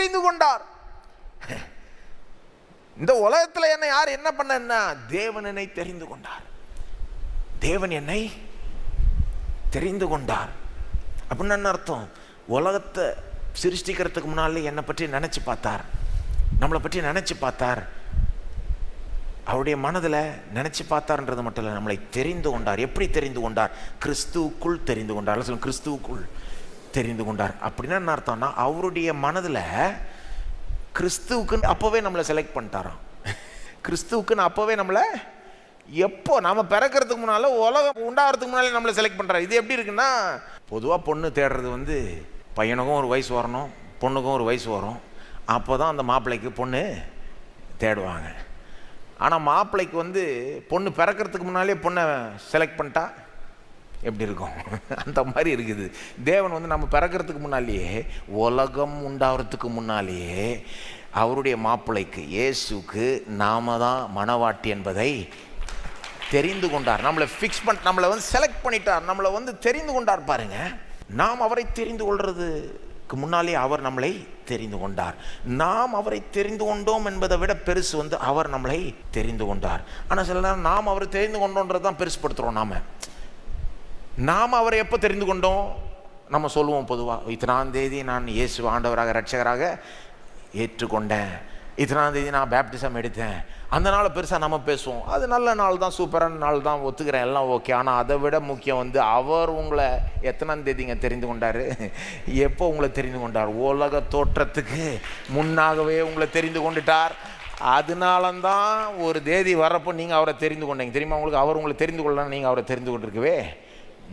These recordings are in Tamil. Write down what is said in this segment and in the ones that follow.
தெரிந்து கொண்டார். இந்த உலகத்தில் என்னை யார் என்ன பண்ணா, தேவன் என்னை தெரிந்து கொண்டார். தேவன் என்னை தெரிந்து கொண்டார் அப்படின்னு என்ன அர்த்தம்? உலகத்தை சிருஷ்டிக்கிறதுக்கு முன்னாலே என்னை பற்றி நினைச்சு பார்த்தார், நம்மளை பற்றி நினைச்சு பார்த்தார், அவருடைய மனதில் நினைச்சு பார்த்தார்ன்றது மட்டும் இல்லை, நம்மளை தெரிந்து கொண்டார். எப்படி தெரிந்து கொண்டார்? கிறிஸ்துவுக்குள் தெரிந்து கொண்டார். சொல்லுங்க, கிறிஸ்துவுக்குள் தெரிந்து கொண்டார். அப்படின்னா என்ன அர்த்தம்னா, அவருடைய மனதில் கிறிஸ்துவுக்குன்னு அப்போவே நம்மளை செலக்ட் பண்ணிட்டாராம். கிறிஸ்துவுக்குன்னு அப்போவே நம்மளை, எப்போ நம்ம பிறக்கிறதுக்கு முன்னால், உலகம் உண்டாகிறதுக்கு முன்னாலே நம்மளை செலக்ட் பண்ணுறாரு. இது எப்படி இருக்குன்னா, பொதுவாக பொண்ணு தேடுறது பையனுக்கும் ஒரு வயசு வரணும், பொண்ணுக்கும் ஒரு வயசு வரும், அப்போ தான் அந்த மாப்பிள்ளைக்கு பொண்ணு தேடுவாங்க. ஆனால் மாப்பிள்ளைக்கு பொண்ணு பிறக்கிறதுக்கு முன்னாலே பொண்ணை செலக்ட் பண்ணிட்டா எப்படி இருக்கும்? அந்த மாதிரி இருக்குது. தேவன் நம்ம பிறக்கிறதுக்கு முன்னாலேயே, உலகம் உண்டாகிறதுக்கு முன்னாலேயே அவருடைய மாப்பிள்ளைக்கு, இயேசுக்கு நாம தான் மணவாட்டி என்பதை தெரிந்து கொண்டார். நம்மளை ஃபிக்ஸ் பண்ண, நம்மளை செலக்ட் பண்ணிட்டார், நம்மளை தெரிந்து கொண்டார். பாருங்க, நாம் அவரை தெரிந்து கொள்றதுக்கு முன்னாலே அவர் நம்மளை தெரிந்து கொண்டார். நாம் அவரை தெரிந்து கொண்டோம் என்பதை விட பெருசு அவர் நம்மளை தெரிந்து கொண்டார். ஆனால் சில நேரம் நாம் அவரை தெரிந்து கொண்டோன்றது தான் பெருசுப்படுத்துகிறோம். நாம் அவரை எப்போ தெரிந்து கொண்டோம்? நம்ம சொல்லுவோம் பொதுவாக, இத்தனாம் தேதி நான் இயேசு ஆண்டவராக ரட்சகராக ஏற்றுக்கொண்டேன், இத்தனாம் தேதி நான் பேப்டிசம் எடுத்தேன், அந்த நாளை பெருசாக நம்ம பேசுவோம். அது நல்ல நாள் தான், சூப்பரான நாள் தான், ஒத்துக்கிறேன், எல்லாம் ஓகே. ஆனால் அதை விட முக்கியம் அவர் உங்களை எத்தனாம் தேதிங்க தெரிந்து கொண்டார்? எப்போ உங்களை தெரிந்து கொண்டார்? உலக தோற்றத்துக்கு முன்னாகவே உங்களை தெரிந்து கொண்டுட்டார். அதனாலதான் ஒரு தேதி வரப்போ நீங்கள் அவரை தெரிந்து கொண்டீங்க. தெரியுமா உங்களுக்கு? அவர் உங்களை தெரிந்து கொள்ளலாம், நீங்கள் அவரை தெரிந்து கொண்டிருக்கவே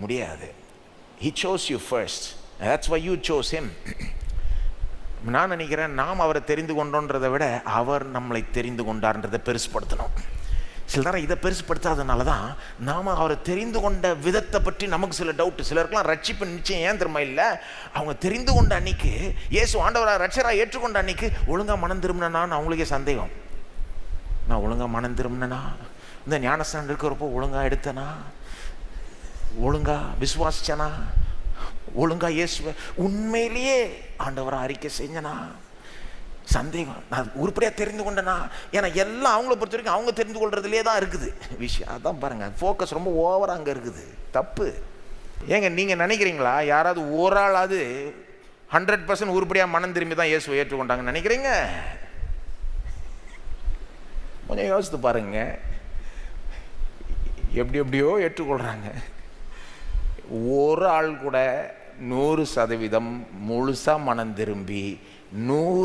முடியாது. He chose you first. That's why you chose him. நான் நினைக்கிறேன், நாம் அவரை தெரிந்து கொண்டோன்றதை விட அவர் நம்மளை தெரிந்து கொண்டார்ன்றதை பெருசுப்படுத்தணும். சில நேரம் இதை பெருசுப்படுத்தாதனால தான் நாம் அவரை தெரிந்து கொண்ட விதத்தை பற்றி நமக்கு சில டவுட்டு. சிலருக்குலாம் ரட்சிப்பு நிச்சயம் ஏன் தெரியுமா இல்லை, அவங்க தெரிந்து கொண்ட அன்னைக்கு, இயேசு ஆண்டவராக ரட்சகராக ஏற்றுக்கொண்ட அன்னைக்கு ஒழுங்காக மனம் திரும்பினான்னு அவங்களுக்கே சந்தேகம். நான் ஒழுங்காக மனம் திரும்பினா, இந்த ஞானஸ்தானம் இருக்கிறப்போ ஒழுங்காக எடுத்தனா, ஒழுங்கா விசுவாசிச்சனா, ஒழுங்கா இயேசுவை உண்மையிலேயே ஆண்டவரை அறிக்கை செஞ்சனா, சந்தேகம். நான் உருப்படியாக தெரிந்து கொண்டனா, ஏன்னா எல்லாம் அவங்கள பொறுத்த வரைக்கும் அவங்க தெரிந்து கொள்றதுலே தான் இருக்குது விஷயம். அதான் பாருங்க, ஃபோக்கஸ் ரொம்ப ஓவராக அங்கே இருக்குது. தப்பு. ஏங்க நீங்கள் நினைக்கிறீங்களா யாராவது ஒரு ஆளாவது 100% உருப்படியாக மனம் திரும்பி தான் இயேசுவை ஏற்றுக்கொண்டாங்கன்னு நினைக்கிறீங்க? கொஞ்சம் யோசித்து பாருங்க, எப்படியோ ஏற்றுக்கொள்கிறாங்க. ஒரு ஆள் கூட 100% முழுசாக மனம் திரும்பி